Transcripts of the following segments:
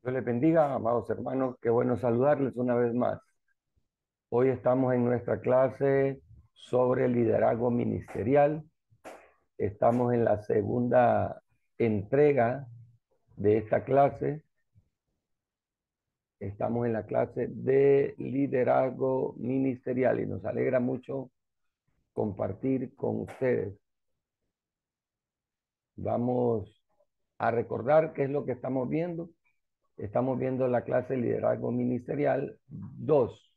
Dios les bendiga, amados hermanos, qué bueno saludarles una vez más. Hoy estamos en nuestra clase sobre liderazgo ministerial. Estamos en la segunda entrega de esta clase. Estamos en la clase de liderazgo ministerial y nos alegra mucho compartir con ustedes. Vamos a recordar qué es lo que estamos viendo. Estamos viendo la clase de liderazgo ministerial 2.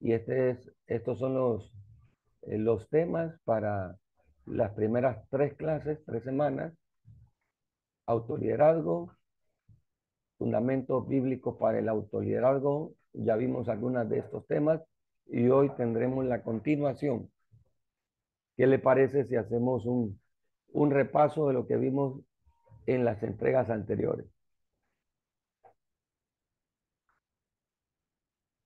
Y estos son los temas para las primeras 3 clases, 3 semanas: autoliderazgo, fundamentos bíblicos para el autoliderazgo. Ya vimos algunos de estos temas y hoy tendremos la continuación. ¿Qué le parece si hacemos un repaso de lo que vimos en las entregas anteriores?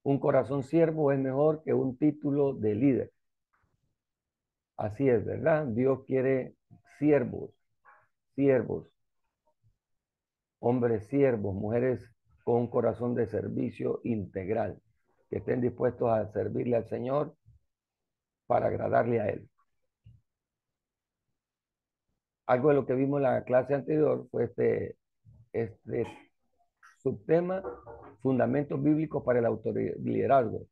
Un corazón siervo es mejor que un título de líder. Así es, ¿verdad? Dios quiere siervos, siervos, hombres siervos, mujeres con un corazón de servicio integral, que estén dispuestos a servirle al Señor para agradarle a Él. Algo de lo que vimos en la clase anterior fue este subtema: fundamentos bíblicos para el autoliderazgo.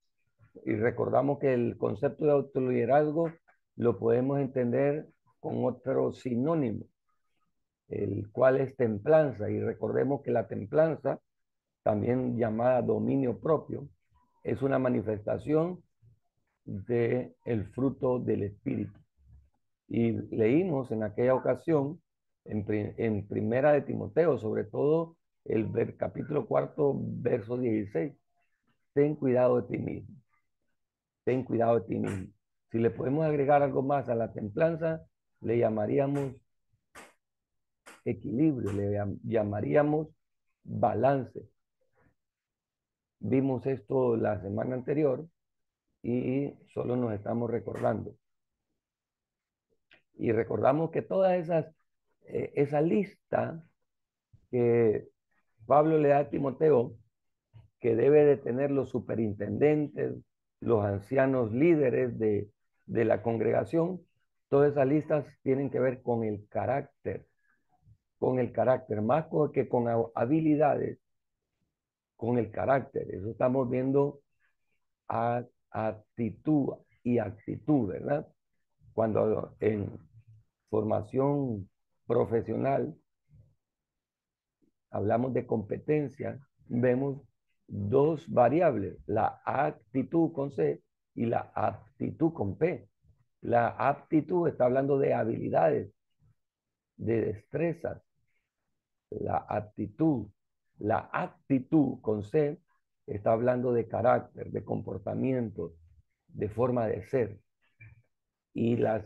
Y recordamos que el concepto de autoliderazgo lo podemos entender con otro sinónimo, el cual es templanza. Y recordemos que la templanza, también llamada dominio propio, es una manifestación del fruto del Espíritu. Y leímos en aquella ocasión, en Primera de Timoteo, sobre todo capítulo 4, verso 16: ten cuidado de ti mismo, ten cuidado de ti mismo. Si le podemos agregar algo más a la templanza, le llamaríamos equilibrio, llamaríamos balance. Vimos esto la semana anterior y solo nos estamos recordando. Y recordamos que toda esa lista que Pablo le da a Timoteo, que debe de tener los superintendentes, los ancianos líderes de la congregación, todas esas listas tienen que ver con el carácter, más que con habilidades, con el carácter. Eso estamos viendo actitud y actitud, ¿verdad? Cuando en formación profesional hablamos de competencia, vemos dos variables: la actitud con C y la aptitud con P. La aptitud está hablando de habilidades, de destrezas. La actitud con C está hablando de carácter, de comportamiento, de forma de ser. Y las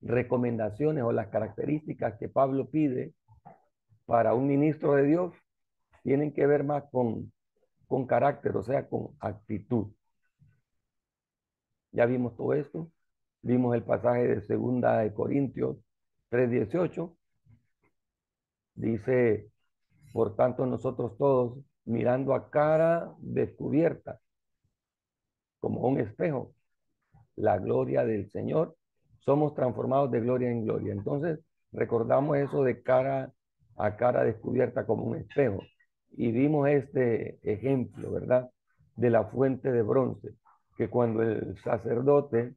recomendaciones o las características que Pablo pide para un ministro de Dios tienen que ver más con carácter, o sea, con actitud. Ya vimos todo esto. Vimos el pasaje de 2 Corintios 3:18. Dice: por tanto, nosotros todos, mirando a cara descubierta, como un espejo, la gloria del Señor, somos transformados de gloria en gloria. Entonces, recordamos eso de cara a cara descubierta como un espejo. Y vimos este ejemplo, ¿verdad? De la fuente de bronce, que cuando el sacerdote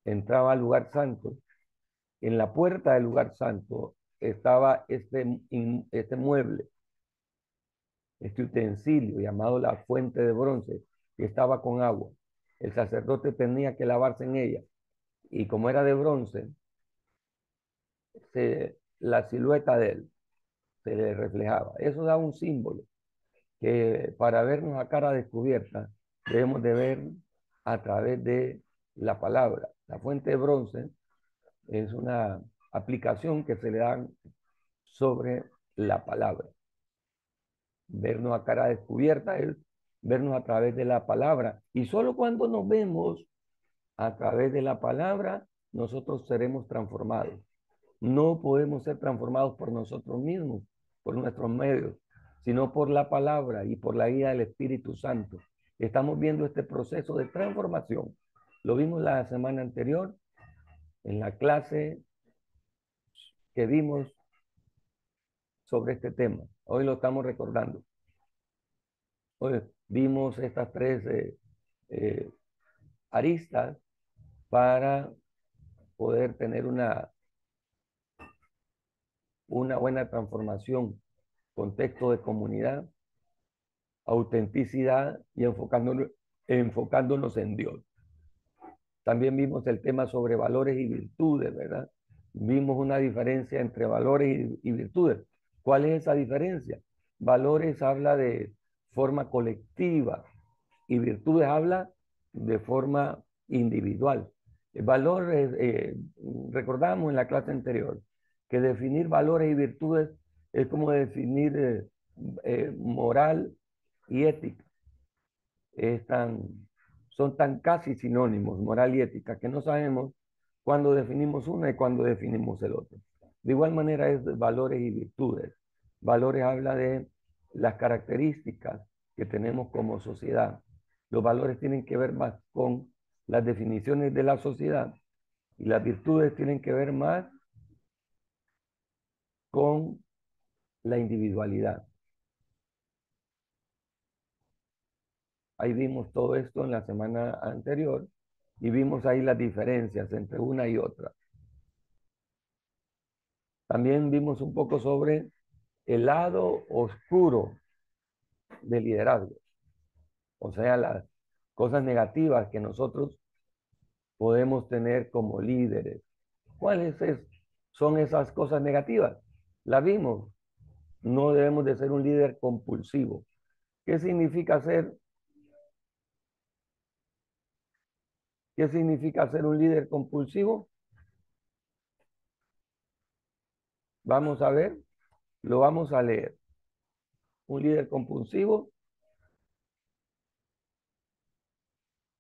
entraba al lugar santo, en la puerta del lugar santo estaba este mueble, este utensilio llamado la fuente de bronce, que estaba con agua. El sacerdote tenía que lavarse en ella. Y como era de bronce, la silueta de él se le reflejaba. Eso da un símbolo que para vernos a cara descubierta debemos de ver a través de la palabra. La fuente de bronce es una aplicación que se le da sobre la palabra. Vernos a cara descubierta es vernos a través de la palabra. Y solo cuando nos vemos a través de la palabra, nosotros seremos transformados. No podemos ser transformados por nosotros mismos, por nuestros medios, sino por la palabra y por la guía del Espíritu Santo. Estamos viendo este proceso de transformación. Lo vimos la semana anterior en la clase que vimos sobre este tema. Hoy lo estamos recordando. Hoy vimos estas tres eh, aristas para poder tener una buena transformación, contexto de comunidad, autenticidad y enfocándonos en Dios. También vimos el tema sobre valores y virtudes, ¿verdad? Vimos una diferencia entre valores y virtudes. ¿Cuál es esa diferencia? Valores habla de forma colectiva y virtudes habla de forma individual. El valor, recordamos en la clase anterior, que definir valores y virtudes es como definir moral y ética. Es tan, son tan casi sinónimos, moral y ética, que no sabemos cuándo definimos una y cuándo definimos el otro. De igual manera es valores y virtudes. Valores habla de las características que tenemos como sociedad. Los valores tienen que ver más con las definiciones de la sociedad y las virtudes tienen que ver más con la individualidad. Ahí vimos todo esto en la semana anterior y vimos ahí las diferencias entre una y otra. También vimos un poco sobre el lado oscuro del liderazgo, o sea, las cosas negativas que nosotros podemos tener como líderes. Son esas cosas negativas? La vimos. No debemos de ser un líder compulsivo. ¿Qué significa ser? ¿Qué significa ser un líder compulsivo? Vamos a ver, lo vamos a leer. Un líder compulsivo,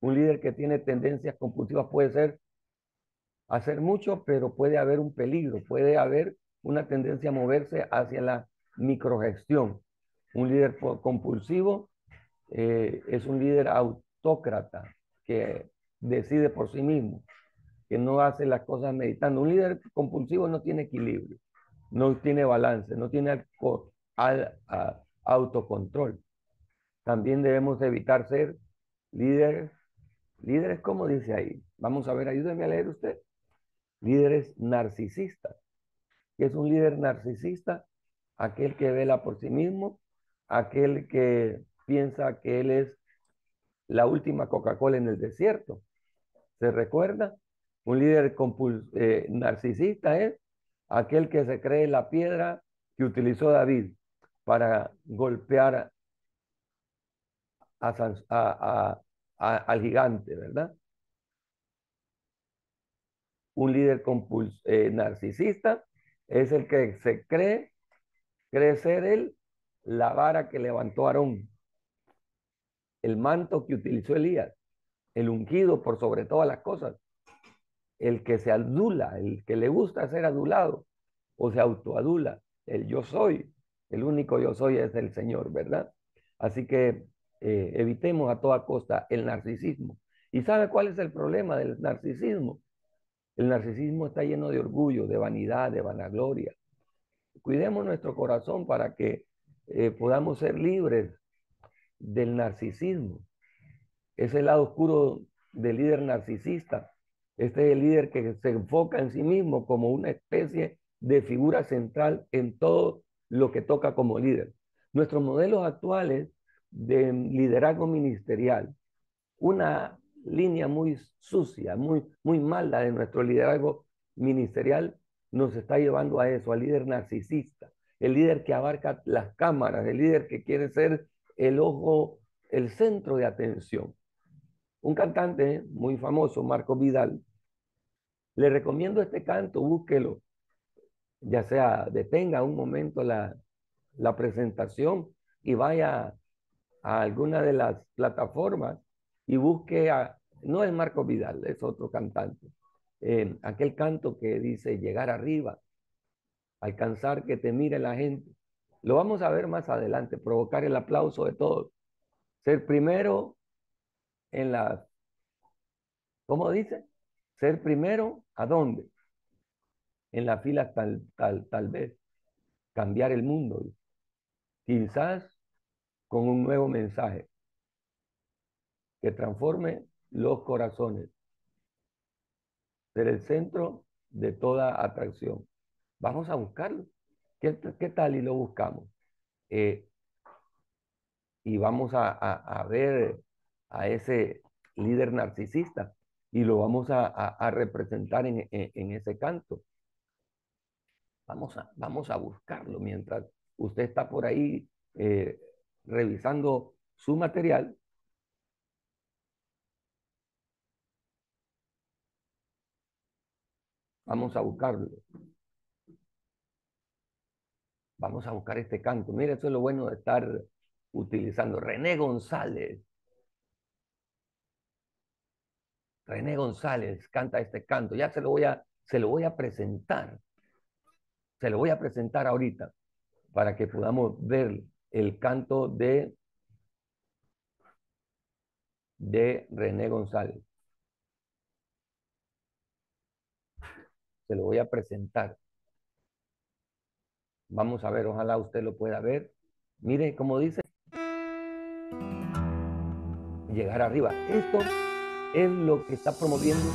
un líder que tiene tendencias compulsivas puede ser hacer mucho, pero puede haber un peligro, puede haber una tendencia a moverse hacia la microgestión. Un líder compulsivo es un líder autócrata que decide por sí mismo, que no hace las cosas meditando. Un líder compulsivo no tiene equilibrio, no tiene balance, no tiene autocontrol. También debemos evitar ser líderes, líderes como dice ahí. Vamos a ver, ayúdenme a leer usted. Líderes narcisistas. ¿Qué es un líder narcisista? Aquel que vela por sí mismo, aquel que piensa que él es la última Coca-Cola en el desierto. ¿Se recuerda? Un líder narcisista es aquel que se cree la piedra que utilizó David para golpear al gigante, ¿verdad? Un líder narcisista es el que se cree ser él la vara que levantó Aarón, el manto que utilizó Elías, el ungido por sobre todas las cosas, el que se adula, el que le gusta ser adulado o se autoadula, el yo soy, el único yo soy es el Señor, ¿verdad? Así que evitemos a toda costa el narcisismo. ¿Y sabe cuál es el problema del narcisismo? El narcisismo está lleno de orgullo, de vanidad, de vanagloria. Cuidemos nuestro corazón para que podamos ser libres del narcisismo. Es el lado oscuro del líder narcisista. Este es el líder que se enfoca en sí mismo como una especie de figura central en todo lo que toca como líder. Nuestros modelos actuales de liderazgo ministerial, una línea muy sucia, muy mala de nuestro liderazgo ministerial, nos está llevando a eso, al líder narcisista, el líder que abarca las cámaras, el líder que quiere ser el ojo, el centro de atención. Un cantante muy famoso, Marco Vidal, le recomiendo este canto, búsquelo, ya sea detenga un momento la presentación y vaya a alguna de las plataformas y busque no es Marco Vidal, es otro cantante, aquel canto que dice llegar arriba, alcanzar que te mire la gente. Lo vamos a ver más adelante, provocar el aplauso de todos. Ser primero en la, ¿cómo dice? Ser primero, ¿a dónde? En la fila tal vez. Cambiar el mundo. Quizás con un nuevo mensaje que transforme los corazones. Ser el centro de toda atracción. Vamos a buscarlo. ¿Qué tal y lo buscamos? Eh, y vamos a ver a ese líder narcisista y lo vamos a representar en ese canto. Vamos a buscarlo mientras usted está por ahí revisando su material. Vamos a buscarlo. Vamos a buscar este canto. Mire, eso es lo bueno de estar utilizando. René González canta este canto. Ya se lo voy a presentar. Se lo voy a presentar ahorita para que podamos ver el canto de René González. Se lo voy a presentar. Vamos a ver, ojalá usted lo pueda ver. Mire cómo dice. Llegar arriba. Esto es lo que está promoviendo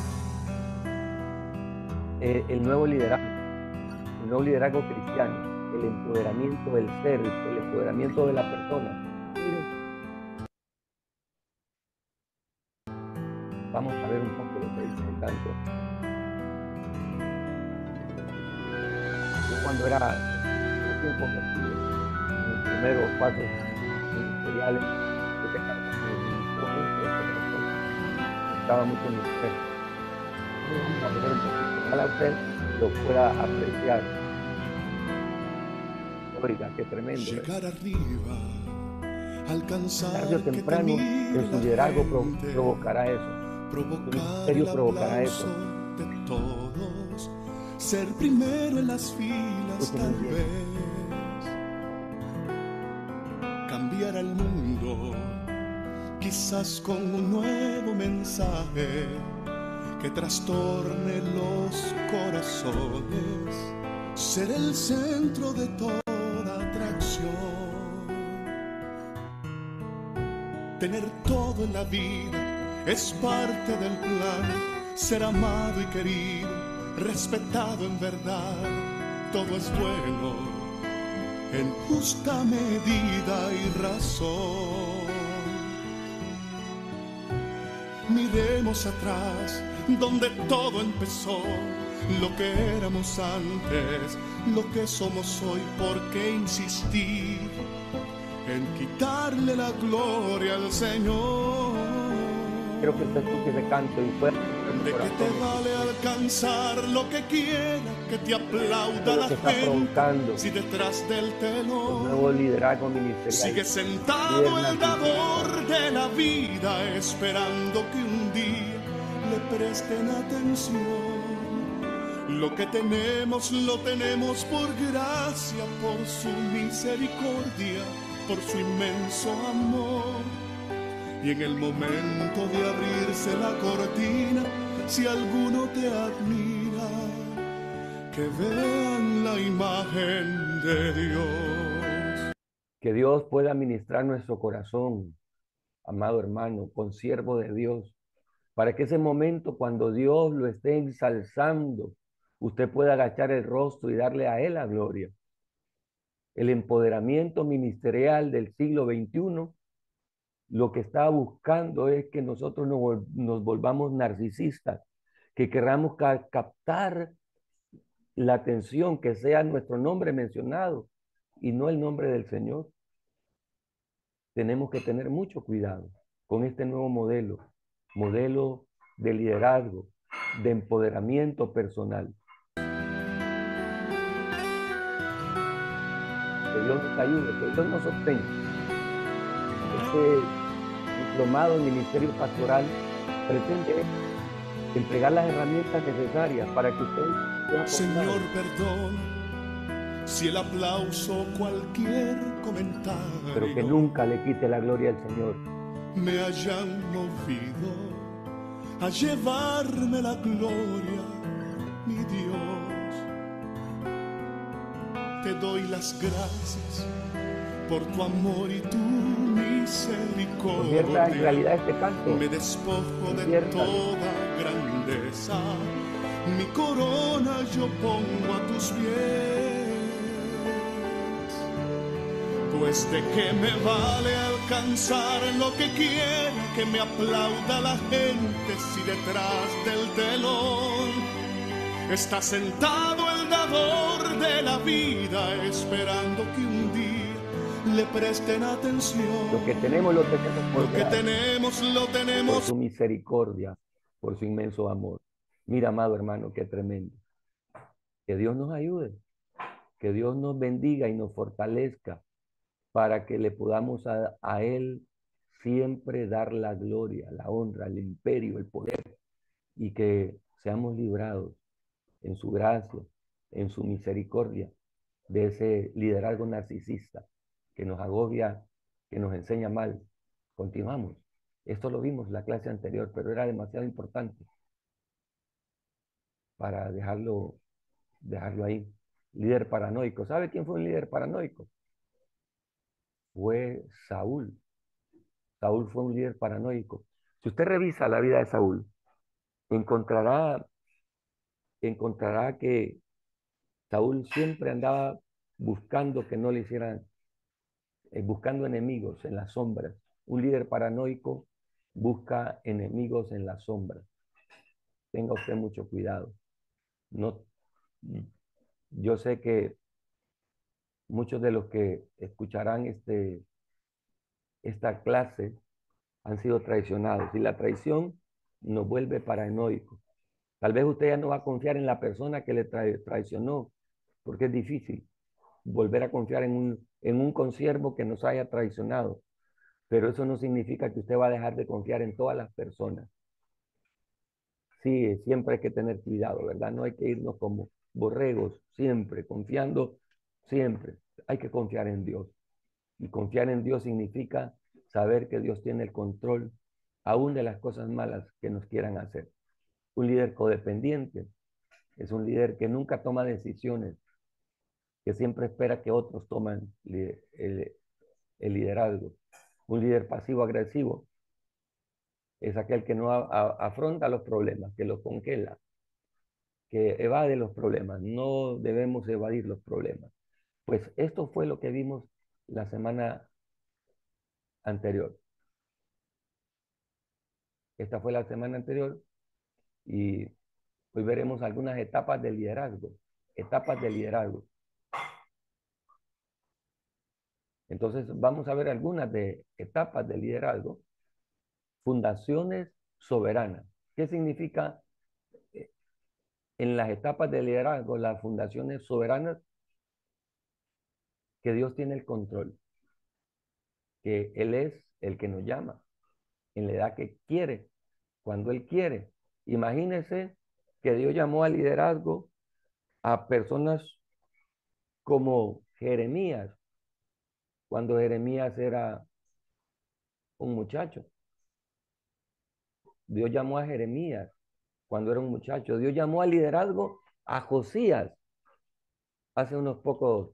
el nuevo liderazgo cristiano, el empoderamiento del ser, el empoderamiento de la persona. Mire, vamos a ver un poco lo que dice el canto. Yo cuando era recién convertido, en mis primeros pasos ministeriales, este canto me gustaba mucho en mi fe. Vamos a ver un poquito, ojalá usted lo pueda apreciar. Oiga, qué tremendo. Llegar arriba, alcanzar tarde o temprano en su liderazgo provocará eso. Su ministerio provocará eso. De todos, ser primero en las filas tal vez, cambiar al mundo, quizás con un nuevo mensaje que trastorne los corazones, ser el centro de toda atracción, tener todo en la vida es parte del plan, ser amado y querido, respetado en verdad, todo es bueno en justa medida y razón. Miremos atrás, donde todo empezó, lo que éramos antes, lo que somos hoy. ¿Por qué insistir en quitarle la gloria al Señor? Quiero que usted escuche ese canto y pueda... ¿De qué te vale alcanzar lo que quiera que te aplauda la gente si detrás del telón nuevo liderazgo ministerial sigue sentado el dador de la vida, esperando que un día le presten atención? Lo que tenemos lo tenemos por gracia, por su misericordia, por su inmenso amor. Y en el momento de abrirse la cortina, si alguno te admira, que vean la imagen de Dios. Que Dios pueda ministrar nuestro corazón, amado hermano, consiervo de Dios, para que ese momento cuando Dios lo esté ensalzando, usted pueda agachar el rostro y darle a Él la gloria. El empoderamiento ministerial del siglo XXI lo que está buscando es que nosotros nos volvamos narcisistas, que queramos captar la atención, que sea nuestro nombre mencionado y no el nombre del Señor. Tenemos que tener mucho cuidado con este nuevo modelo de liderazgo, de empoderamiento personal. Que Dios nos ayude, que Dios nos sostenga. Este diplomado en ministerio pastoral pretende entregar las herramientas necesarias para que usted Señor, perdona si el aplauso o cualquier pero que comentario nunca le quite la gloria al Señor. me hayan movido a llevarme la gloria, mi Dios. Te doy las gracias por tu amor y tu Convierta en misericordia. realidad este canto. Me despojo de Conviértalo. toda grandeza, mi corona yo pongo a tus pies. Pues de qué me vale alcanzar lo que quiera que me aplauda la gente si detrás del telón está sentado el dador de la vida, esperando que un día le presten atención. Lo que tenemos lo tenemos por Lo que gracia, tenemos lo por tenemos. su misericordia, por su inmenso amor. Mira, amado hermano, qué tremendo. Que Dios nos ayude, que Dios nos bendiga y nos fortalezca para que le podamos a Él siempre dar la gloria, la honra, el imperio, el poder, y que seamos librados en su gracia, en su misericordia, de ese liderazgo narcisista que nos agobia, que nos enseña mal. Continuamos. Esto lo vimos en la clase anterior, pero era demasiado importante para dejarlo ahí. Líder paranoico. ¿Sabe quién fue un líder paranoico? Fue Saúl. Saúl fue un líder paranoico. Si usted revisa la vida de Saúl, encontrará, encontrará que Saúl siempre andaba buscando que no le hicieran, buscando enemigos en las sombras. Un líder paranoico busca enemigos en las sombras. Tenga usted mucho cuidado. No, yo sé que muchos de los que escucharán esta clase han sido traicionados y la traición nos vuelve paranoicos. Tal vez usted ya no va a confiar en la persona que le traicionó, porque es difícil volver a confiar en un consiervo que nos haya traicionado. Pero eso no significa que usted va a dejar de confiar en todas las personas. Sí, siempre hay que tener cuidado, ¿verdad? No hay que irnos como borregos, siempre, confiando, siempre. Hay que confiar en Dios. Y confiar en Dios significa saber que Dios tiene el control aún de las cosas malas que nos quieran hacer. Un líder codependiente es un líder que nunca toma decisiones, que siempre espera que otros tomen el liderazgo. Un líder pasivo-agresivo es aquel que no afronta los problemas, que los congela, que evade los problemas. No debemos evadir los problemas. Pues esto fue lo que vimos la semana anterior. Esta fue la semana anterior y hoy veremos algunas etapas del liderazgo. Etapas del liderazgo. Entonces vamos a ver algunas de etapas del liderazgo. Fundaciones soberanas. ¿Qué significa en las etapas del liderazgo las fundaciones soberanas? Que Dios tiene el control, que Él es el que nos llama en la edad que quiere, cuando Él quiere. Imagínense que Dios llamó al liderazgo a personas como Jeremías, cuando Jeremías era un muchacho. Dios llamó a Jeremías cuando era un muchacho. Dios llamó al liderazgo a Josías. Hace unos pocos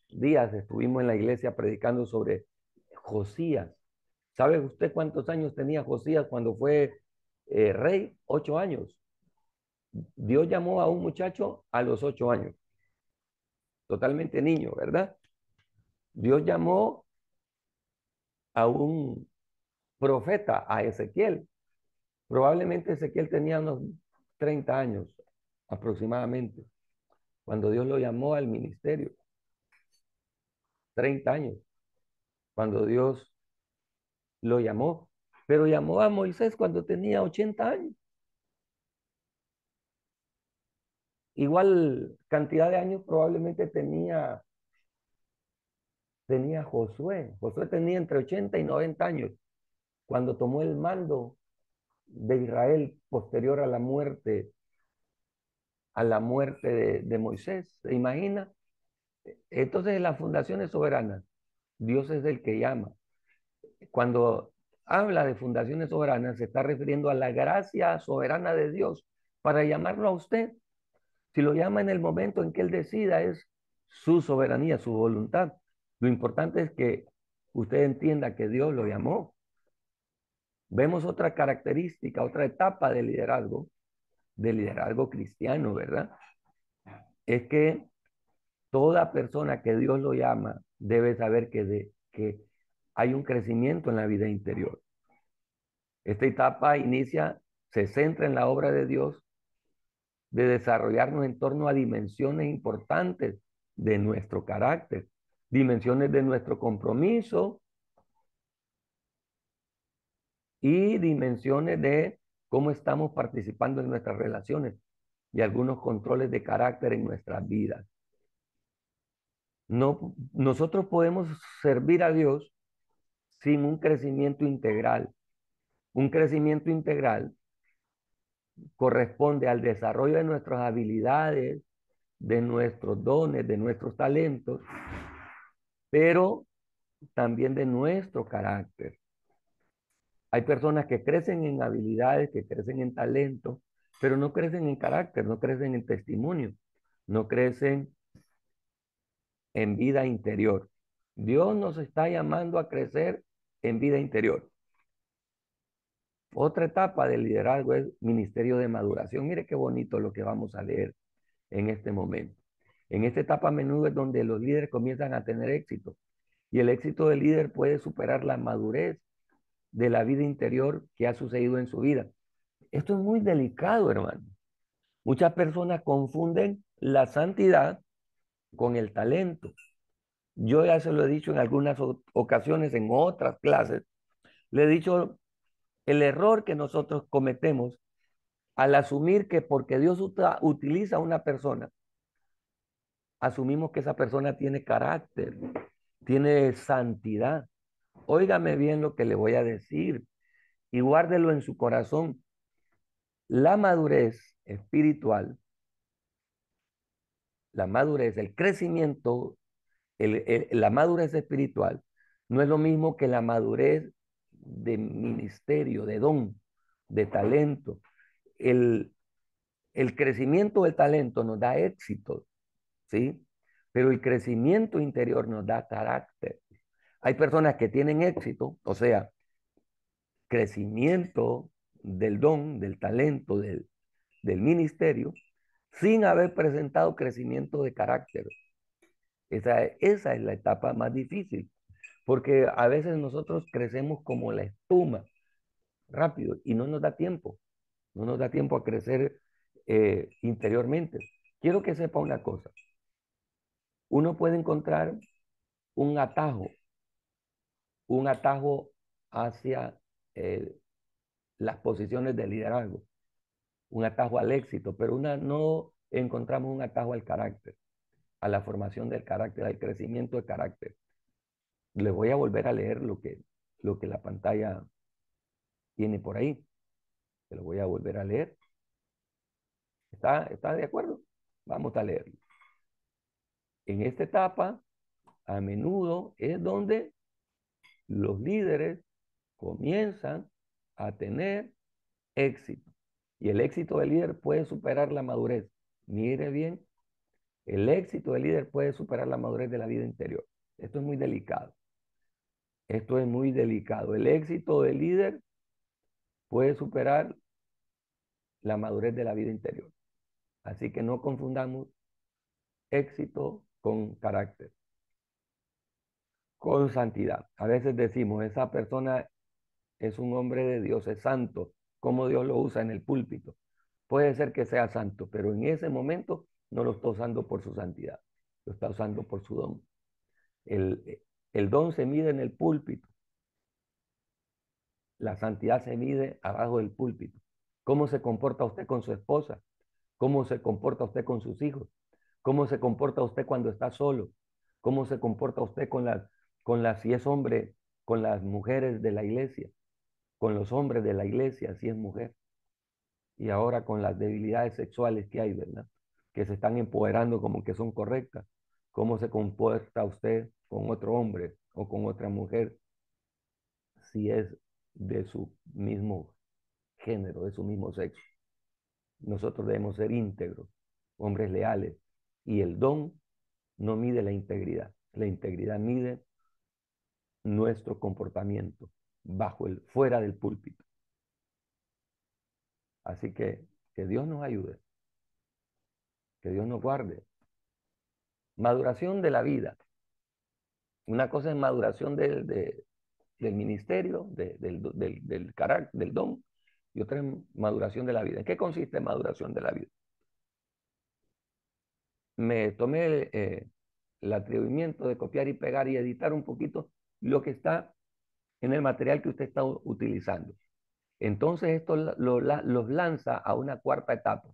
días estuvimos en la iglesia predicando sobre Josías. ¿Sabe usted cuántos años tenía Josías cuando fue rey? 8 años. Dios llamó a un muchacho a los 8 años. Totalmente niño, ¿verdad? Dios llamó a un profeta, a Ezequiel. Probablemente Ezequiel tenía unos 30 años aproximadamente, cuando Dios lo llamó al ministerio. 30 años, cuando Dios lo llamó. Pero llamó a Moisés cuando tenía 80 años. Igual cantidad de años probablemente tenía Josué. Josué tenía entre 80 y 90 años cuando tomó el mando de Israel posterior a la muerte de Moisés. ¿Se imagina? Entonces, las fundaciones soberanas, Dios es el que llama. Cuando habla de fundaciones soberanas, se está refiriendo a la gracia soberana de Dios para llamarlo a usted. Si lo llama en el momento en que Él decida, es su soberanía, su voluntad. Lo importante es que usted entienda que Dios lo llamó. Vemos otra característica, otra etapa del liderazgo cristiano, ¿verdad? Es que toda persona que Dios lo llama debe saber que hay un crecimiento en la vida interior. Esta etapa inicia, se centra en la obra de Dios de desarrollarnos en torno a dimensiones importantes de nuestro carácter, dimensiones de nuestro compromiso y dimensiones de cómo estamos participando en nuestras relaciones y algunos controles de carácter en nuestras vidas. No, nosotros podemos servir a Dios sin un crecimiento integral. Un crecimiento integral corresponde al desarrollo de nuestras habilidades, de nuestros dones, de nuestros talentos, pero también de nuestro carácter. Hay personas que crecen en habilidades, que crecen en talento, pero no crecen en carácter, no crecen en testimonio, no crecen en vida interior. Dios nos está llamando a crecer en vida interior. Otra etapa del liderazgo es ministerio de maduración. Mire qué bonito lo que vamos a leer en este momento. En esta etapa a menudo es donde los líderes comienzan a tener éxito. Y el éxito del líder puede superar la madurez de la vida interior que ha sucedido en su vida. Esto es muy delicado, hermano. Muchas personas confunden la santidad con el talento. Yo ya se lo he dicho en algunas ocasiones, en otras clases, le he dicho el error que nosotros cometemos al asumir que porque Dios utiliza a una persona, asumimos que esa persona tiene carácter, tiene santidad. Óigame bien lo que le voy a decir y guárdelo en su corazón. La madurez espiritual, la madurez, el crecimiento, la madurez espiritual no es lo mismo que la madurez de ministerio, de don, de talento. El, el crecimiento del talento nos da éxito, ¿sí? Pero el crecimiento interior nos da carácter. Hay personas que tienen éxito, o sea, crecimiento del don, del talento, del ministerio, sin haber presentado crecimiento de carácter. Esa es la etapa más difícil, porque a veces nosotros crecemos como la espuma, rápido, y no nos da tiempo, no nos da tiempo a crecer interiormente. Quiero que sepa una cosa, uno puede encontrar un atajo, un atajo hacia eh, las posiciones de liderazgo, un atajo al éxito, pero no encontramos un atajo al carácter, a la formación del carácter, al crecimiento del carácter. Le voy a volver a leer lo que la pantalla tiene por ahí. Se lo voy a volver a leer. ¿Está de acuerdo? Vamos a leerlo. En esta etapa, a menudo es donde los líderes comienzan a tener éxito. Y el éxito del líder puede superar la madurez. Mire bien, el éxito del líder puede superar la madurez de la vida interior. Esto es muy delicado. Esto es muy delicado. El éxito del líder puede superar la madurez de la vida interior. Así que no confundamos éxito con carácter, con santidad. A veces decimos, esa persona es un hombre de Dios, es santo, como Dios lo usa en el púlpito. Puede ser que sea santo, pero en ese momento no lo está usando por su santidad, lo está usando por su don. El don se mide en el púlpito, la santidad se mide abajo del púlpito. ¿Cómo se comporta usted con su esposa? ¿Cómo se comporta usted con sus hijos? ¿Cómo se comporta usted cuando está solo? ¿Cómo se comporta usted si es hombre, con las mujeres de la iglesia? Con los hombres de la iglesia, si es mujer. Y ahora con las debilidades sexuales que hay, ¿verdad? Que se están empoderando como que son correctas. cómo se comporta usted con otro hombre o con otra mujer si es de su mismo género, de su mismo sexo. Nosotros debemos ser íntegros, hombres leales. Y el don no mide la integridad. La integridad mide nuestro comportamiento fuera del púlpito. Así que Dios nos ayude, que Dios nos guarde. Maduración de la vida. Una cosa es maduración del ministerio, del carácter, del don, y otra es maduración de la vida. ¿En qué consiste maduración de la vida? Me tomé el atrevimiento de copiar y pegar y editar un poquito lo que está en el material que usted está utilizando. Entonces esto los lanza a una cuarta etapa.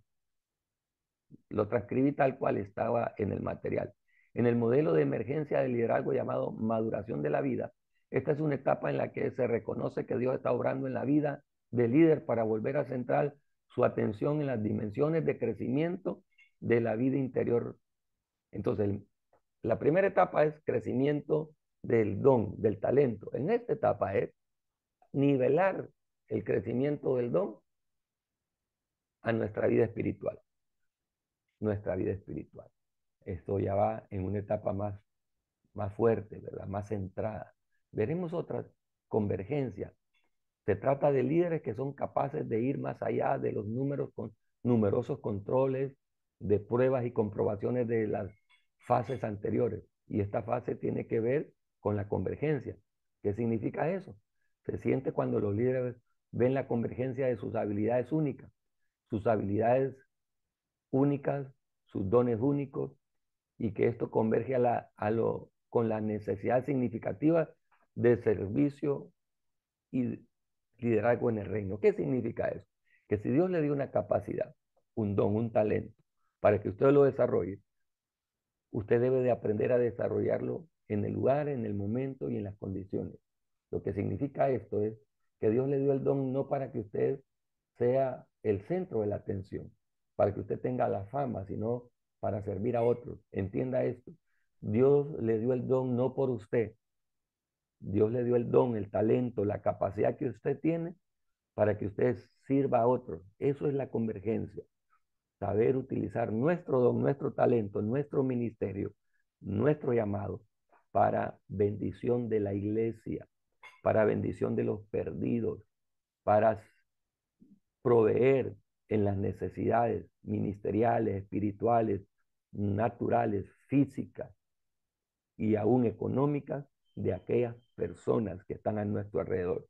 Lo transcribí tal cual estaba en el material. En el modelo de emergencia de liderazgo llamado maduración de la vida, esta es una etapa en la que se reconoce que Dios está obrando en la vida del líder para volver a centrar su atención en las dimensiones de crecimiento de la vida interior. Entonces, la primera etapa es crecimiento del don, del talento. En esta etapa es nivelar el crecimiento del don a nuestra vida espiritual. Nuestra vida espiritual. Esto ya va en una etapa más fuerte, ¿verdad? Más centrada. Veremos otras convergencias. Se trata de líderes que son capaces de ir más allá de los numerosos controles, de pruebas y comprobaciones de las fases anteriores. Y esta fase tiene que ver con la convergencia. ¿Qué significa eso? Se siente cuando los líderes ven la convergencia de sus habilidades únicas, sus dones únicos, y que esto converge con la necesidad significativa de servicio y liderazgo en el reino. ¿Qué significa eso? Que si Dios le dio una capacidad, un don, un talento, para que usted lo desarrolle, usted debe de aprender a desarrollarlo en el lugar, en el momento y en las condiciones. Lo que significa esto es que Dios le dio el don no para que usted sea el centro de la atención, para que usted tenga la fama, sino para servir a otros. Entienda esto. Dios le dio el don no por usted. Dios le dio el don, el talento, la capacidad que usted tiene para que usted sirva a otros. Eso es la convergencia. Saber utilizar nuestro don, nuestro talento, nuestro ministerio, nuestro llamado para bendición de la iglesia, para bendición de los perdidos, para proveer en las necesidades ministeriales, espirituales, naturales, físicas y aún económicas de aquellas personas que están a nuestro alrededor.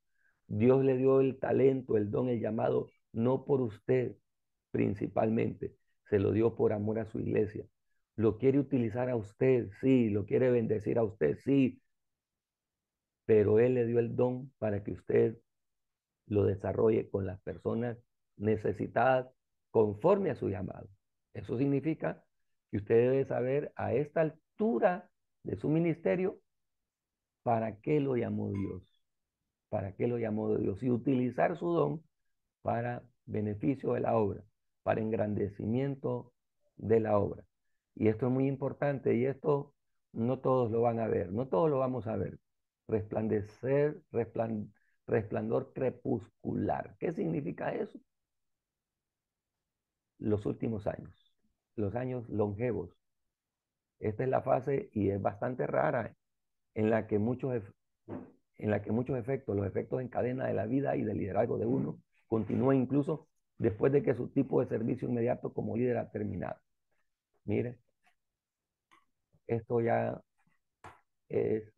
Dios le dio el talento, el don, el llamado, no por usted principalmente, se lo dio por amor a su iglesia. Lo quiere utilizar a usted, sí, lo quiere bendecir a usted, sí, pero Él le dio el don para que usted lo desarrolle con las personas necesitadas conforme a su llamado. Eso significa que usted debe saber a esta altura de su ministerio para qué lo llamó Dios, para qué lo llamó Dios y utilizar su don para beneficio de la obra, para engrandecimiento de la obra. Y esto es muy importante y esto no todos lo van a ver, no todos lo vamos a ver. Resplandecer, resplandor crepuscular. ¿Qué significa eso? Los últimos años, los años longevos. Esta es la fase y es bastante rara en la que muchos efectos, los efectos en cadena de la vida y del liderazgo de uno, continúan incluso después de que su tipo de servicio inmediato como líder ha terminado. Mire, esto ya es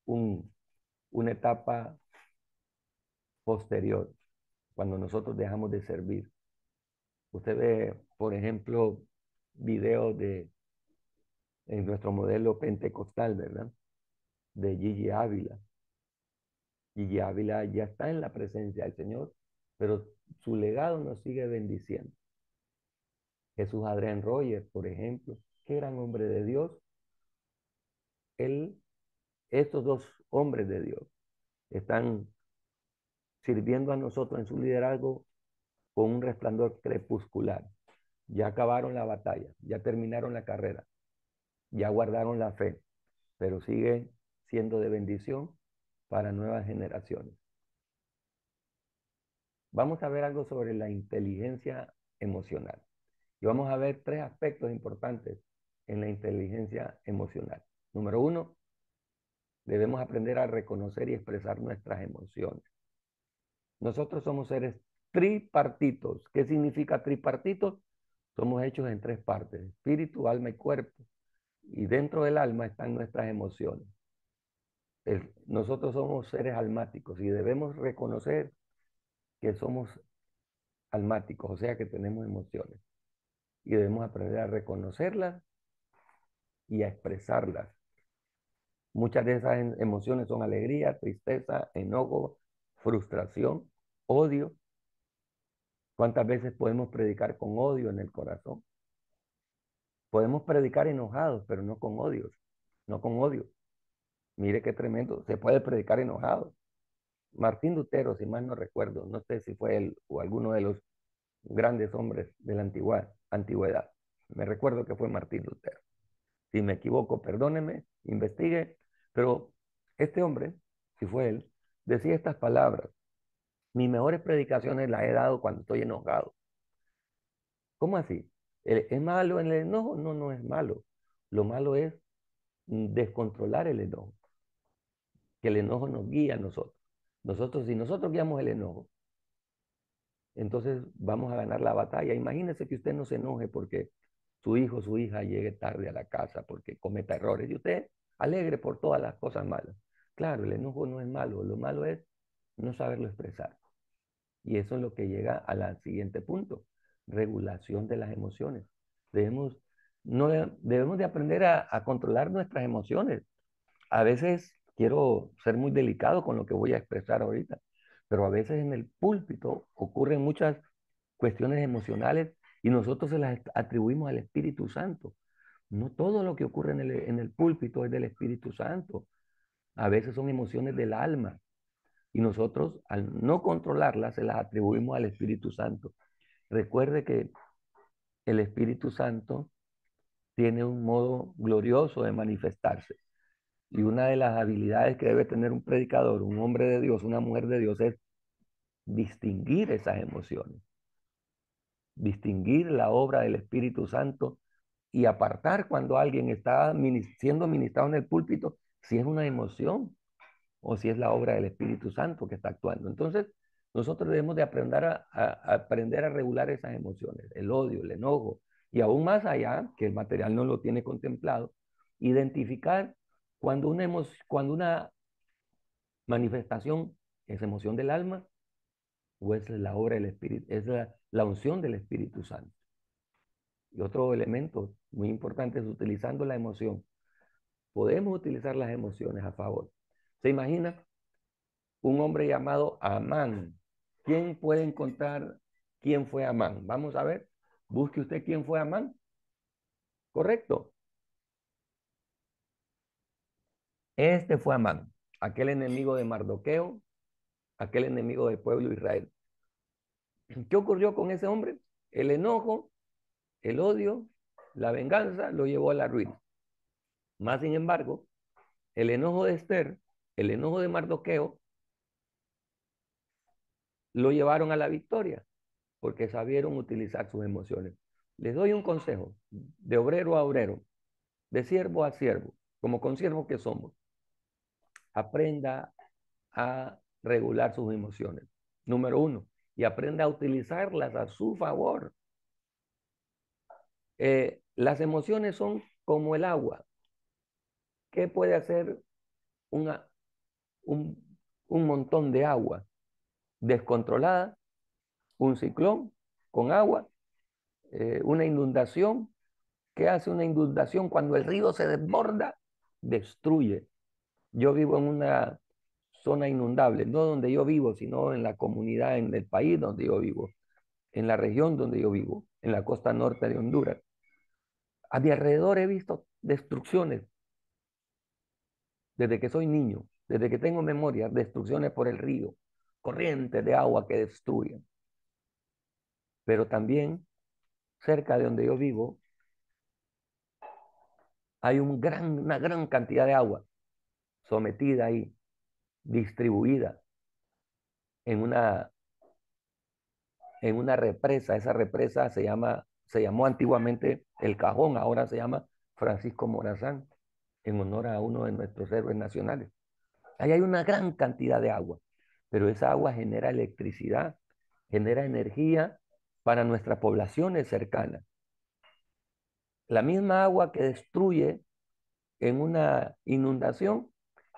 una etapa posterior, cuando nosotros dejamos de servir. Usted ve, por ejemplo, videos en nuestro modelo pentecostal, ¿verdad? De Gigi Ávila. Gigi Ávila ya está en la presencia del Señor, pero su legado nos sigue bendiciendo. Jesús Adrián Roger, por ejemplo, qué gran hombre de Dios. Estos dos hombres de Dios están sirviendo a nosotros en su liderazgo con un resplandor crepuscular. Ya acabaron la batalla, ya terminaron la carrera. ya guardaron la fe, pero siguen siendo de bendición para nuevas generaciones. Vamos a ver algo sobre la inteligencia emocional. Y vamos a ver tres aspectos importantes en la inteligencia emocional. Número uno, debemos aprender a reconocer y expresar nuestras emociones. Nosotros somos seres tripartitos. ¿Qué significa tripartitos? Somos hechos en tres partes: espíritu, alma y cuerpo. Y dentro del alma están nuestras emociones. Nosotros somos seres almáticos y debemos reconocer que somos almáticos, o sea que tenemos emociones. Y debemos aprender a reconocerlas y a expresarlas. Muchas de esas emociones son alegría, tristeza, enojo, frustración, odio. ¿Cuántas veces podemos predicar con odio en el corazón? Podemos predicar enojados, pero no con odios, no con odio. Mire qué tremendo, se puede predicar enojado. Martín Lutero, si mal no recuerdo, no sé si fue él o alguno de los grandes hombres de la antigüedad. Me recuerdo que fue Martín Lutero. Si me equivoco, perdóneme, investigue, pero este hombre, si fue él, decía estas palabras: mis mejores predicaciones las he dado cuando estoy enojado. ¿Cómo así? ¿Es malo el enojo? No, no es malo. Lo malo es descontrolar el enojo, que el enojo nos guía a nosotros. Si nosotros guiamos el enojo, entonces vamos a ganar la batalla. Imagínese que usted no se enoje porque su hijo o su hija llegue tarde a la casa, porque cometa errores, y usted alegre por todas las cosas malas. Claro, el enojo no es malo, lo malo es no saberlo expresar. Y eso es lo que llega al siguiente punto: regulación de las emociones. Debemos, no, debemos de aprender a controlar nuestras emociones. A veces quiero ser muy delicado con lo que voy a expresar ahorita, pero a veces en el púlpito ocurren muchas cuestiones emocionales y nosotros se las atribuimos al Espíritu Santo. No todo lo que ocurre en el púlpito es del Espíritu Santo. A veces son emociones del alma y nosotros, al no controlarlas, se las atribuimos al Espíritu Santo. Recuerde que el Espíritu Santo tiene un modo glorioso de manifestarse. Y una de las habilidades que debe tener un predicador, un hombre de Dios, una mujer de Dios, es distinguir esas emociones, distinguir la obra del Espíritu Santo y apartar cuando alguien está siendo ministrado en el púlpito si es una emoción o si es la obra del Espíritu Santo que está actuando. Entonces, nosotros debemos de aprender a regular esas emociones: el odio, el enojo, y aún más allá, que el material no lo tiene contemplado, identificar cuando una manifestación es emoción del alma o es la obra del Espíritu, es la unción del Espíritu Santo. Y otro elemento muy importante es utilizando la emoción. Podemos utilizar las emociones a favor. ¿Se imagina un hombre llamado Amán? ¿Quién puede encontrar quién fue Amán? Vamos a ver. Busque usted quién fue Amán. Correcto. Este fue Amán, aquel enemigo de Mardoqueo, aquel enemigo del pueblo de Israel. ¿Qué ocurrió con ese hombre? El enojo, el odio, la venganza lo llevó a la ruina. Más sin embargo, el enojo de Esther, el enojo de Mardoqueo, lo llevaron a la victoria, porque sabieron utilizar sus emociones. Les doy un consejo: de obrero a obrero, de siervo a siervo, como consiervos que somos, aprenda a regular sus emociones. Número uno, y aprenda a utilizarlas a su favor. Las emociones son como el agua. ¿Qué puede hacer una, un, un montón de agua descontrolada? Un ciclón con agua, una inundación. ¿Qué hace una inundación? Cuando el río se desborda, destruye. Yo vivo en una zona inundable, no donde yo vivo, sino en la comunidad, en el país donde yo vivo, en la región donde yo vivo, en la costa norte de Honduras. A mi alrededor he visto destrucciones desde que soy niño, desde que tengo memoria, destrucciones por el río, corrientes de agua que destruyen. Pero también cerca de donde yo vivo hay una gran cantidad de agua sometida ahí, distribuida en una represa. Esa represa se llamó antiguamente El Cajón, ahora se llama Francisco Morazán, en honor a uno de nuestros héroes nacionales. Ahí hay una gran cantidad de agua, pero esa agua genera electricidad, genera energía para nuestras poblaciones cercanas. La misma agua que destruye en una inundación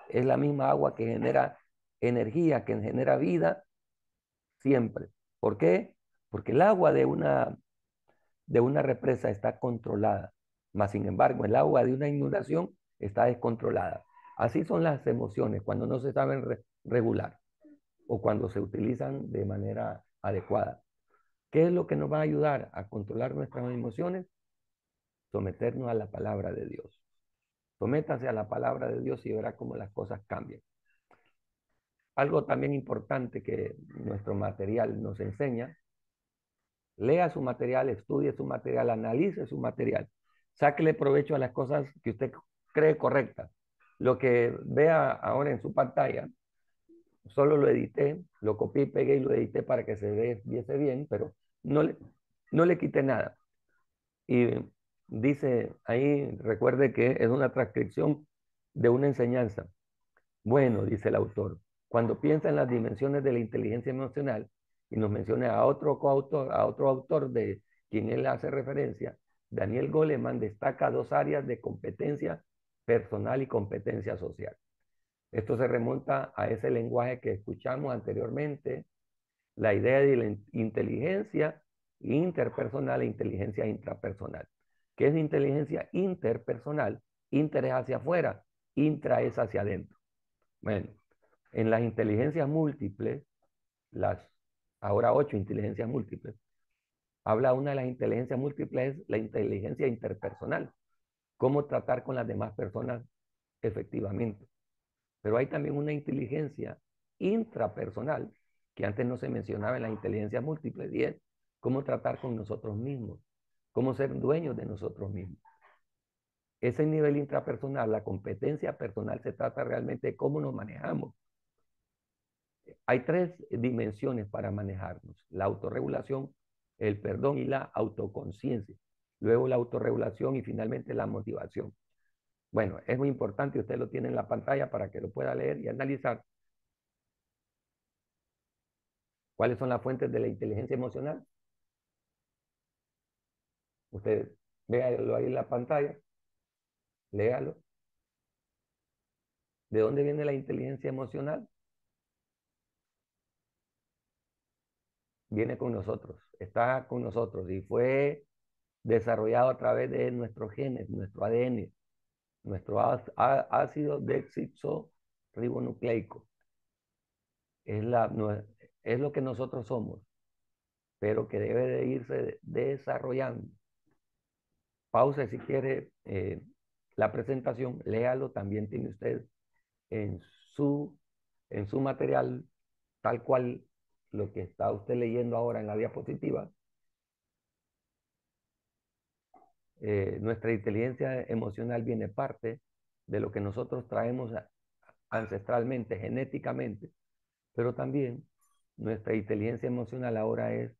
es la misma agua que genera energía, que genera vida siempre. ¿Por qué? Porque el agua de una represa está controlada, mas sin embargo el agua de una inundación está descontrolada. Así son las emociones cuando no se saben regular o cuando se utilizan de manera adecuada. ¿Qué es lo que nos va a ayudar a controlar nuestras emociones? Someternos a la palabra de Dios. Sométase a la palabra de Dios y verá cómo las cosas cambian. Algo también importante que nuestro material nos enseña: lea su material, estudie su material, analice su material, sáquele provecho a las cosas que usted cree correctas. Lo que vea ahora en su pantalla, solo lo edité, lo copié y pegué y lo edité para que se viese bien, pero no le quité nada. Y dice ahí, recuerde que es una transcripción de una enseñanza. Bueno, dice el autor, cuando piensa en las dimensiones de la inteligencia emocional y nos menciona a otro coautor, a otro autor de quien él hace referencia, Daniel Goleman destaca dos áreas de competencia personal y competencia social. Esto se remonta a ese lenguaje que escuchamos anteriormente, la idea de la inteligencia interpersonal e inteligencia intrapersonal. ¿Qué es inteligencia interpersonal? Inter es hacia afuera, intra es hacia adentro. Bueno, en las inteligencias múltiples, las ahora 8 inteligencias múltiples, habla una de las inteligencias múltiples, es la inteligencia interpersonal. Cómo tratar con las demás personas efectivamente. Pero hay también una inteligencia intrapersonal que antes no se mencionaba en las inteligencias múltiples, y es cómo tratar con nosotros mismos, cómo ser dueños de nosotros mismos. Ese nivel intrapersonal, la competencia personal, se trata realmente de cómo nos manejamos. Hay 3 dimensiones para manejarnos: la autorregulación, el perdón y la autoconciencia. Luego la autorregulación y finalmente la motivación. Bueno, es muy importante, usted lo tiene en la pantalla para que lo pueda leer y analizar. ¿Cuáles son las fuentes de la inteligencia emocional? Usted véalo ahí en la pantalla, léalo. ¿De dónde viene la inteligencia emocional? Viene con nosotros, está con nosotros y fue desarrollado a través de nuestros genes, nuestro ADN, nuestro ácido desoxirribonucleico. Es lo que nosotros somos, pero que debe de irse desarrollando. Pause si quiere la presentación, léalo, también tiene usted en su, en su material, tal cual lo que está usted leyendo ahora en la diapositiva. Nuestra inteligencia emocional viene parte de lo que nosotros traemos ancestralmente, genéticamente, pero también nuestra inteligencia emocional ahora es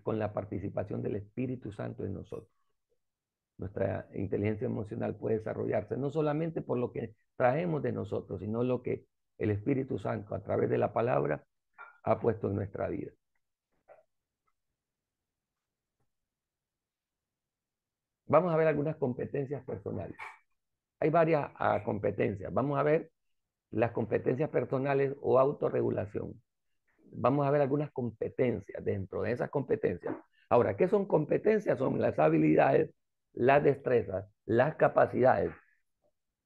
con la participación del Espíritu Santo en nosotros. Nuestra inteligencia emocional puede desarrollarse no solamente por lo que traemos de nosotros, sino lo que el Espíritu Santo a través de la palabra ha puesto en nuestra vida. Vamos a ver algunas competencias personales. Hay varias competencias. Vamos a ver las competencias personales o autorregulación. Vamos a ver algunas competencias dentro de esas competencias. Ahora, ¿qué son competencias? Son las habilidades, las destrezas, las capacidades.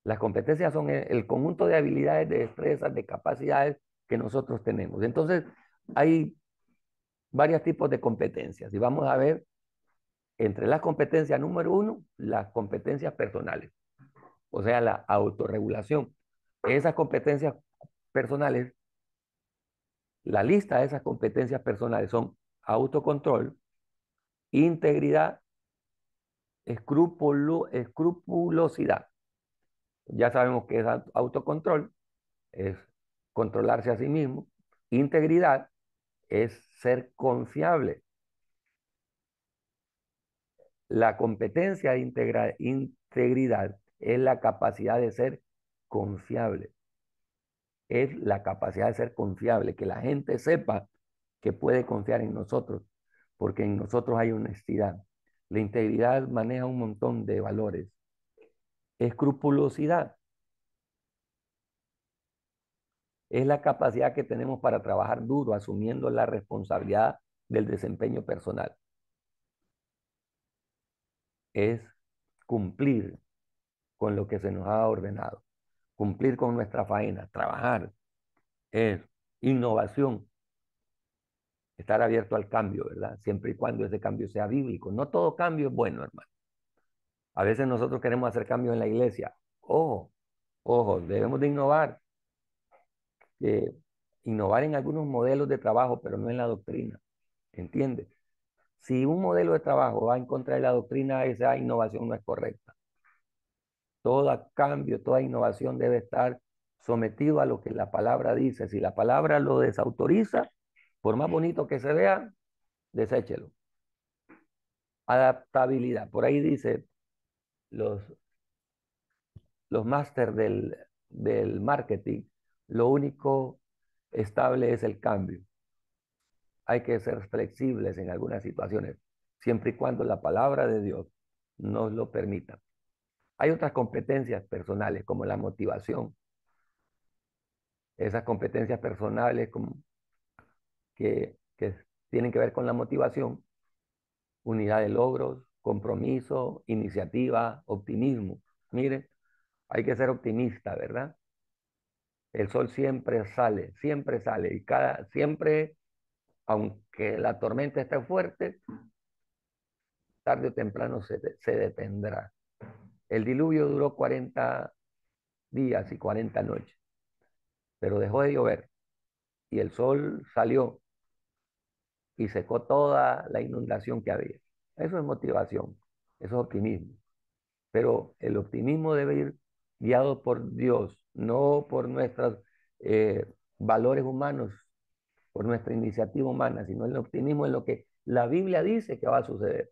Las competencias son el conjunto de habilidades, de destrezas, de capacidades que nosotros tenemos. Entonces, hay varios tipos de competencias y vamos a ver entre las competencias número 1, las competencias personales, o sea, la autorregulación. Esas competencias personales, la lista de esas competencias personales son autocontrol, integridad, escrupulosidad. Ya sabemos que es autocontrol, es controlarse a sí mismo. Integridad es ser confiable. La competencia de integridad es la capacidad de ser confiable. Es la capacidad de ser confiable, que la gente sepa que puede confiar en nosotros, porque en nosotros hay honestidad. La integridad maneja un montón de valores. Escrupulosidad es la capacidad que tenemos para trabajar duro, asumiendo la responsabilidad del desempeño personal. Es cumplir con lo que se nos ha ordenado, cumplir con nuestra faena, trabajar. Es innovación, estar abierto al cambio, ¿verdad? Siempre y cuando ese cambio sea bíblico. No todo cambio es bueno, hermano. A veces nosotros queremos hacer cambios en la iglesia. Ojo, ojo, debemos de innovar. Innovar en algunos modelos de trabajo, pero no en la doctrina. ¿Entiendes? Si un modelo de trabajo va en contra de la doctrina, esa innovación no es correcta. Todo cambio, toda innovación debe estar sometido a lo que la palabra dice. Si la palabra lo desautoriza, por más bonito que se vea, deséchelo. Adaptabilidad. Por ahí dice los, los máster del marketing, lo único estable es el cambio. Hay que ser flexibles en algunas situaciones, siempre y cuando la palabra de Dios nos lo permita. Hay otras competencias personales, como la motivación. Esas competencias personales que tienen que ver con la motivación, unidad de logros, compromiso, iniciativa, optimismo. Mire, hay que ser optimista, ¿verdad? El sol siempre sale, y siempre, aunque la tormenta esté fuerte, tarde o temprano se detendrá. El diluvio duró 40 días y 40 noches, pero dejó de llover y el sol salió y secó toda la inundación que había. Eso es motivación, eso es optimismo. Pero el optimismo debe ir guiado por Dios, no por nuestros valores humanos, por nuestra iniciativa humana, sino el optimismo en lo que la Biblia dice que va a suceder.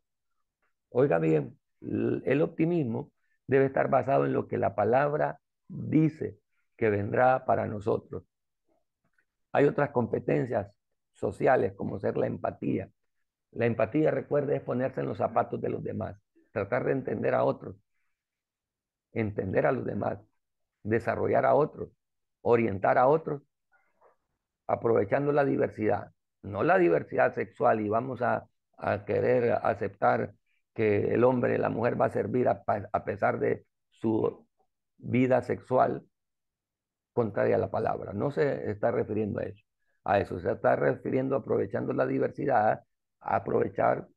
Oiga bien, el optimismo debe estar basado en lo que la palabra dice que vendrá para nosotros. Hay otras competencias sociales como ser la empatía. La empatía, recuerde, es ponerse en los zapatos de los demás, tratar de entender a otros, entender a los demás, desarrollar a otros, orientar a otros, aprovechando la diversidad, no la diversidad sexual y vamos a querer aceptar que el hombre, la mujer va a servir a pesar de su vida sexual contraria a la palabra. No se está refiriendo a eso. A eso se está refiriendo aprovechando la diversidad, a aprovechar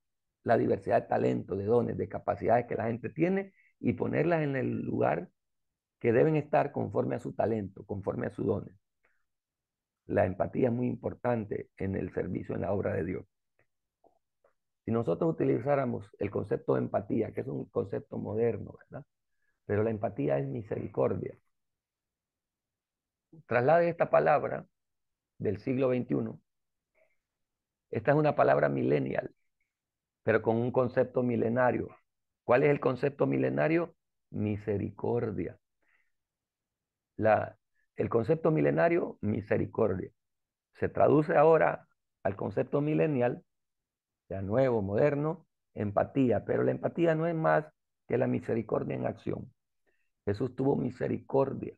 la diversidad de talentos, de dones, de capacidades que la gente tiene y ponerlas en el lugar que deben estar conforme a su talento, conforme a sus dones. La empatía es muy importante en el servicio, en la obra de Dios. Si nosotros utilizáramos el concepto de empatía, que es un concepto moderno, ¿verdad? Pero la empatía es misericordia. Traslade esta palabra del siglo XXI. Esta es una palabra millennial, pero con un concepto milenario. ¿Cuál es el concepto milenario? Misericordia. El concepto milenario, misericordia. Se traduce ahora al concepto millennial, sea nuevo, moderno, empatía. Pero la empatía no es más que la misericordia en acción. Jesús tuvo misericordia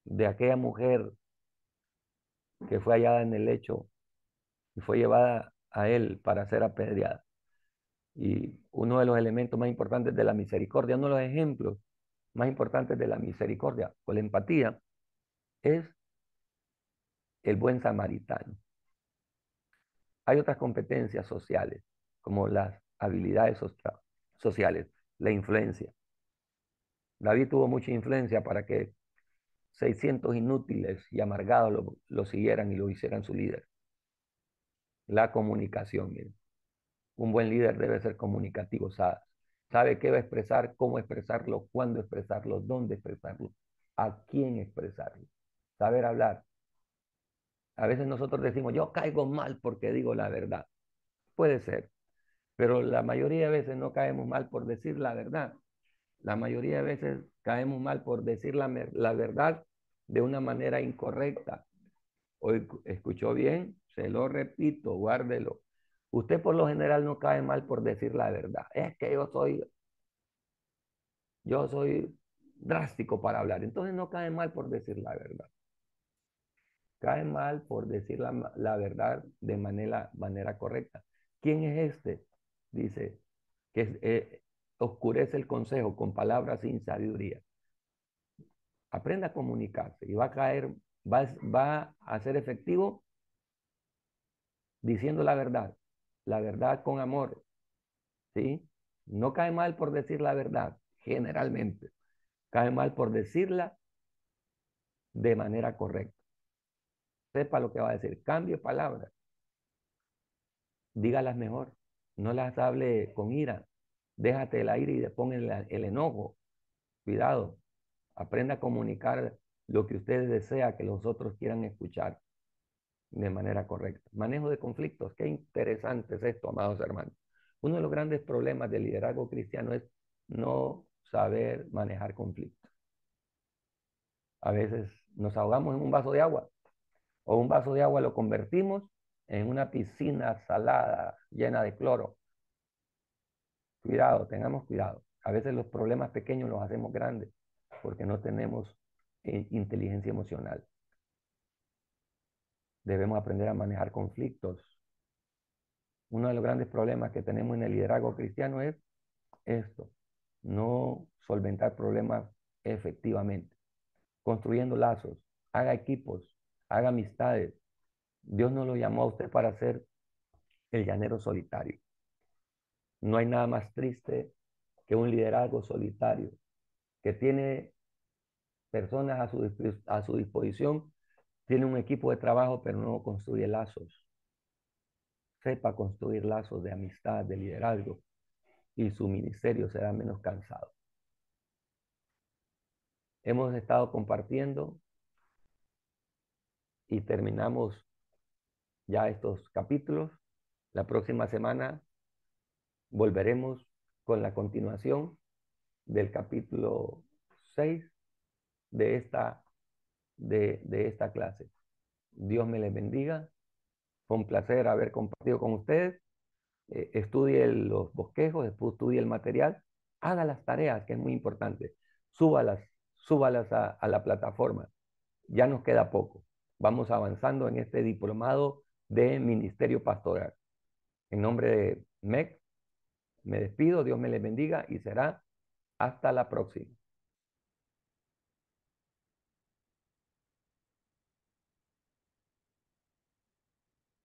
de aquella mujer que fue hallada en el lecho y fue llevada a él para ser apedreada. Y uno de los elementos más importantes de la misericordia, uno de los ejemplos más importantes de la misericordia o la empatía es el buen samaritano. Hay otras competencias sociales, como las habilidades sociales, la influencia. David tuvo mucha influencia para que 600 inútiles y amargados lo siguieran y lo hicieran su líder. La comunicación, miren. Un buen líder debe ser comunicativo, ¿sabes? sabe qué va a expresar, cómo expresarlo, cuándo expresarlo, dónde expresarlo, a quién expresarlo. Saber hablar. A veces nosotros decimos, yo caigo mal porque digo la verdad. Puede ser, pero la mayoría de veces no caemos mal por decir la verdad. La mayoría de veces caemos mal por decir la verdad de una manera incorrecta. Hoy escuchó bien, se lo repito, guárdelo. Usted por lo general no cae mal por decir la verdad. Es que yo soy drástico para hablar. Entonces no cae mal por decir la verdad. Cae mal por decir la verdad de manera correcta. ¿Quién es este? Dice que oscurece el consejo con palabras sin sabiduría. Aprenda a comunicarse y va a ser efectivo diciendo la verdad con amor, ¿sí? No cae mal por decir la verdad, generalmente. Cae mal por decirla de manera correcta. Sepa lo que va a decir. Cambie palabras. Dígalas mejor. No las hable con ira. Déjate el aire y pon el enojo. Cuidado. Aprenda a comunicar lo que usted desea que los otros quieran escuchar de manera correcta. Manejo de conflictos. Qué interesante es esto, amados hermanos. Uno de los grandes problemas del liderazgo cristiano es no saber manejar conflictos. A veces nos ahogamos en un vaso de agua o un vaso de agua lo convertimos en una piscina salada llena de cloro. Cuidado, tengamos cuidado. A veces los problemas pequeños los hacemos grandes porque no tenemos inteligencia emocional. Debemos aprender a manejar conflictos. Uno de los grandes problemas que tenemos en el liderazgo cristiano es esto, no solventar problemas efectivamente. Construyendo lazos, haga equipos, haga amistades. Dios no lo llamó a usted para ser el llanero solitario. No hay nada más triste que un liderazgo solitario, que tiene personas a su disposición, tiene un equipo de trabajo, pero no construye lazos. Sepa construir lazos de amistad, de liderazgo, y su ministerio será menos cansado. Hemos estado compartiendo y terminamos ya estos capítulos. La próxima semana volveremos con la continuación del capítulo 6 de esta clase. Dios me les bendiga. Fue un placer haber compartido con ustedes. Estudie los bosquejos, después estudie el material. Haga las tareas, que es muy importante. Súbalas, súbalas a la plataforma. Ya nos queda poco. Vamos avanzando en este diplomado de Ministerio Pastoral. En nombre de MEC, me despido. Dios me les bendiga y será hasta la próxima.